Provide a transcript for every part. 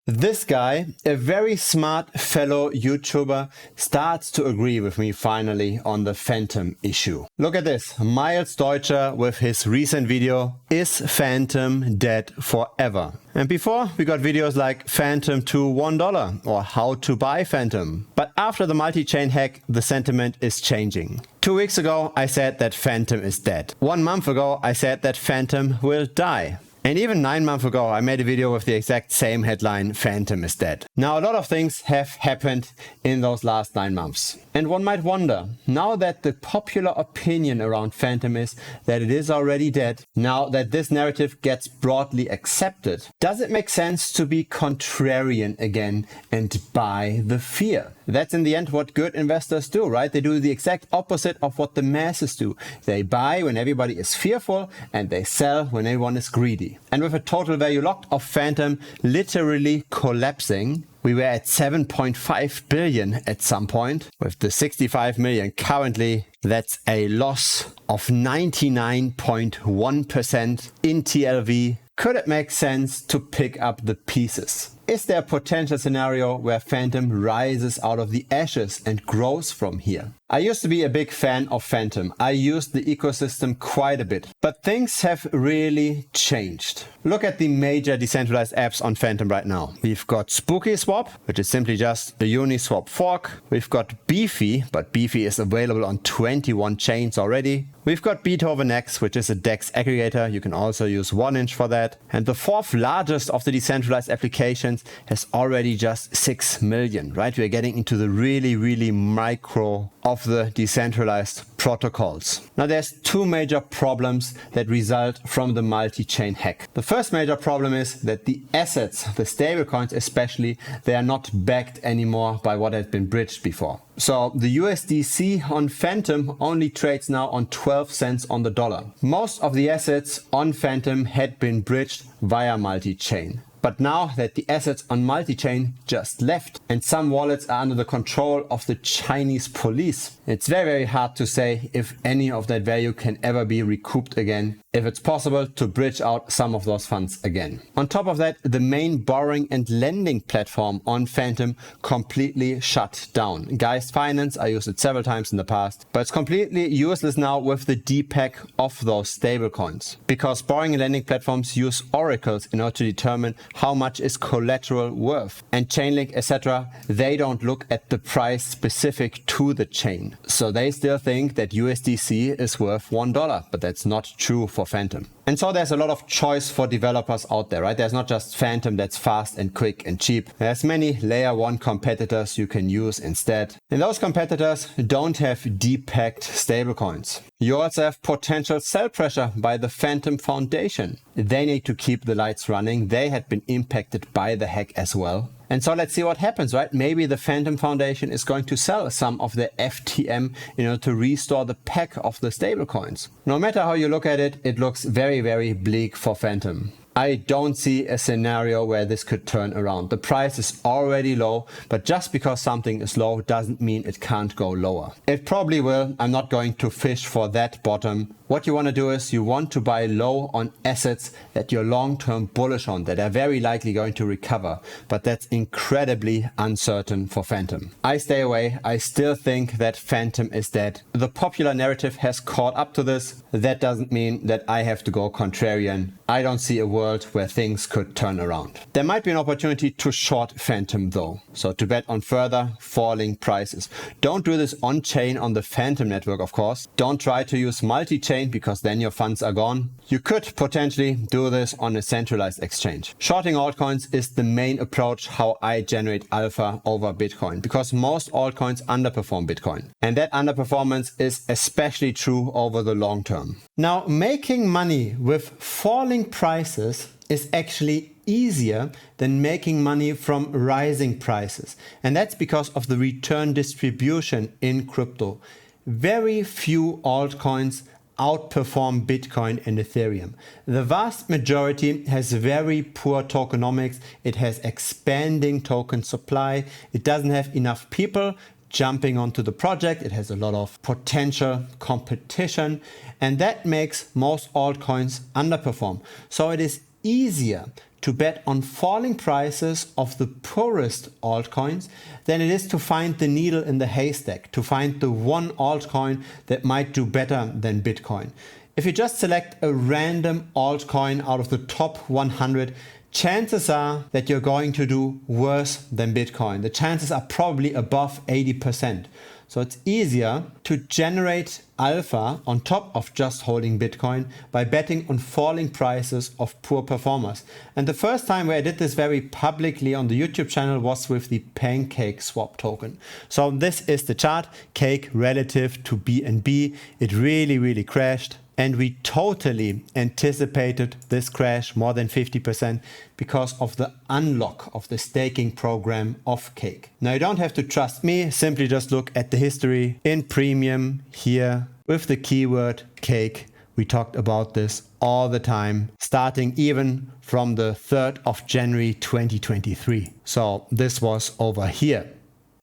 This guy, a very smart fellow YouTuber, starts to agree with me finally on the Fantom issue. Look at this, Miles Deutscher with his recent video, Is Fantom Dead Forever? And before we got videos like Fantom to $1 or how to buy Fantom. But after the multi-chain hack, the sentiment is changing. 2 weeks ago I said that Fantom is dead. 1 month ago I said that Fantom will die. And even 9 months ago, I made a video with the exact same headline, Fantom is dead. Now, a lot of things have happened in those last 9 months. And one might wonder, now that the popular opinion around Fantom is that it is already dead, now that this narrative gets broadly accepted, does it make sense to be contrarian again and buy the fear? That's in the end what good investors do, right? They do the exact opposite of what the masses do. They buy when everybody is fearful and they sell when everyone is greedy. And with a total value locked of Fantom literally collapsing, we were at 7.5 billion at some point. With the 65 million currently, that's a loss of 99.1% in TLV. Could it make sense to pick up the pieces? Is there a potential scenario where Fantom rises out of the ashes and grows from here? I used to be a big fan of Fantom. I used the ecosystem quite a bit. But things have really changed. Look at the major decentralized apps on Fantom right now. We've got SpookySwap, which is simply just a Uniswap fork. We've got Beefy, but Beefy is available on 21 chains already. We've got Beethoven X, which is a DEX aggregator. You can also use 1inch for that. And the fourth largest of the decentralized applications has already just 6 million, right? We're getting into the really micro of the decentralized protocols. Now there's two major problems that result from the multi-chain hack. The first major problem is that the assets, the stablecoins especially, they are not backed anymore by what had been bridged before. So the USDC on Fantom only trades now on 12 cents on the dollar. Most of the assets on Fantom had been bridged via multi-chain. But now that the assets on multi-chain just left and some wallets are under the control of the Chinese police, it's very hard to say if any of that value can ever be recouped again, if it's possible to bridge out some of those funds again. On top of that, the main borrowing and lending platform on Fantom completely shut down. Geist Finance, I used it several times in the past, but it's completely useless now with the depack of those stablecoins. Because borrowing and lending platforms use oracles in order to determine how much is collateral worth. And Chainlink, etc., they don't look at the price specific to the chain. So they still think that USDC is worth $1, but that's not true for Fantom. And so there's a lot of choice for developers out there, right? There's not just Fantom that's fast and quick and cheap. There's many layer 1 competitors you can use instead. And those competitors don't have depacked stablecoins. You also have potential sell pressure by the Fantom Foundation. They need to keep the lights running. They had been impacted by the hack as well. And so let's see what happens, right? Maybe the Fantom Foundation is going to sell some of the FTM in order to restore the pack of the stablecoins. No matter how you look at it, it looks very bleak for Fantom. I don't see a scenario where this could turn around. The price is already low, but just because something is low doesn't mean it can't go lower. It probably will. I'm not going to fish for that bottom. What you want to do is you want to buy low on assets that you're long-term bullish on, that are very likely going to recover, but that's incredibly uncertain for Fantom. I stay away. I still think that Fantom is dead. The popular narrative has caught up to this. That doesn't mean that I have to go contrarian. I don't see a world where things could turn around. There might be an opportunity to short Fantom though, so to bet on further falling prices. Don't do this on-chain on the Fantom network, of course. Don't try to use multi-chain because then your funds are gone. You could potentially do this on a centralized exchange. Shorting altcoins is the main approach how I generate alpha over Bitcoin, because most altcoins underperform Bitcoin. And that underperformance is especially true over the long term. Now, making money with falling prices is actually easier than making money from rising prices. And that's because of the return distribution in crypto. Very few altcoins outperform Bitcoin and Ethereum. The vast majority has very poor tokenomics. It has expanding token supply. It doesn't have enough people jumping onto the project. It has a lot of potential competition, and that makes most altcoins underperform. So it is easier to bet on falling prices of the poorest altcoins than it is to find the needle in the haystack, to find the one altcoin that might do better than Bitcoin. If you just select a random altcoin out of the top 100, chances are that you're going to do worse than Bitcoin. The chances are probably above 80%. So it's easier to generate alpha on top of just holding Bitcoin by betting on falling prices of poor performers. And the first time where I did this very publicly on the YouTube channel was with the Pancake Swap token. So this is the chart, Cake relative to BNB. It really crashed. And we totally anticipated this crash more than 50% because of the unlock of the staking program of Cake. Now you don't have to trust me, simply just look at the history in premium here with the keyword Cake. We talked about this all the time, starting even from the 3rd of January 2023. So this was over here.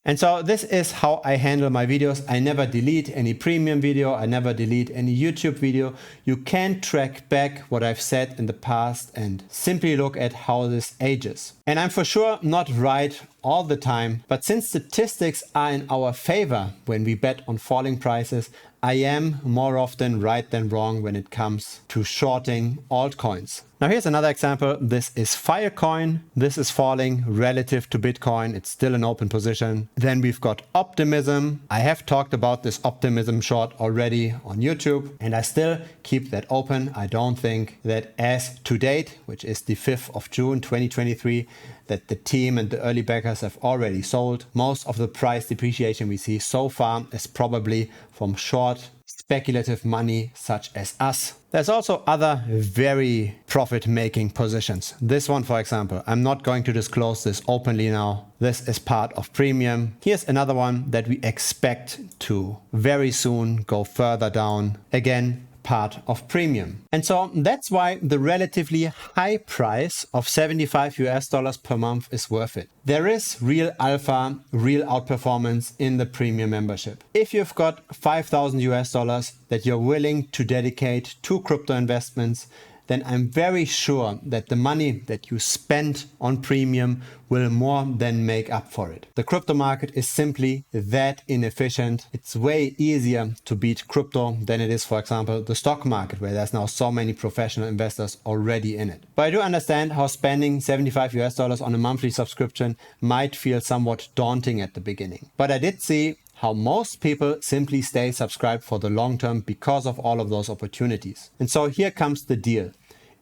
And so this is how I handle my videos. I never delete any premium video. I never delete any YouTube video. You can track back what I've said in the past and simply look at how this ages. And I'm for sure not right all the time, but since statistics are in our favor when we bet on falling prices, I am more often right than wrong when it comes to shorting altcoins. Now here's another example. This is Filecoin. This is falling relative to Bitcoin. It's still an open position. Then we've got Optimism. I have talked about this Optimism short already on YouTube and I still keep that open. I don't think that as to date, which is the 5th of June 2023, that the team and the early backers have already sold. Most of the price depreciation we see so far is probably from short speculative money such as us. There's also other very profit-making positions. This one, for example, I'm not going to disclose this openly now. This is part of premium. Here's another one that we expect to very soon go further down. Again, part of premium. And so that's why the relatively high price of $75 per month is worth it. There is real alpha, real outperformance in the premium membership. If you've got $5,000 that you're willing to dedicate to crypto investments, then I'm very sure that the money that you spend on premium will more than make up for it. The crypto market is simply that inefficient. It's way easier to beat crypto than it is, for example, the stock market, where there's now so many professional investors already in it. But I do understand how spending $75 on a monthly subscription might feel somewhat daunting at the beginning. But I did see how most people simply stay subscribed for the long term because of all of those opportunities. And so here comes the deal.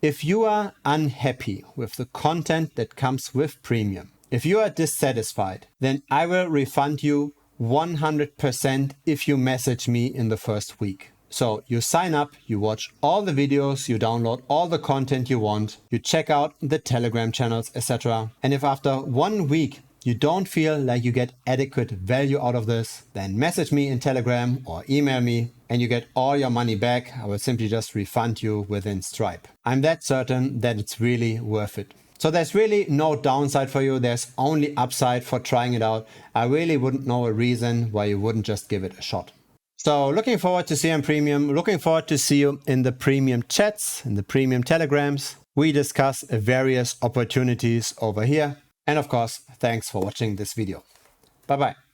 If you are unhappy with the content that comes with premium, if you are dissatisfied, then I will refund you 100% if you message me in the first week. So you sign up, you watch all the videos, you download all the content you want, you check out the Telegram channels, etc. And if after 1 week you don't feel like you get adequate value out of this, then message me in Telegram or email me and you get all your money back. I will simply just refund you within Stripe. I'm that certain that it's really worth it. So there's really no downside for you. There's only upside for trying it out. I really wouldn't know a reason why you wouldn't just give it a shot. So looking forward to see you on premium. Looking forward to see you in the premium chats, in the premium telegrams. We discuss various opportunities over here. And of course, thanks for watching this video. Bye-bye.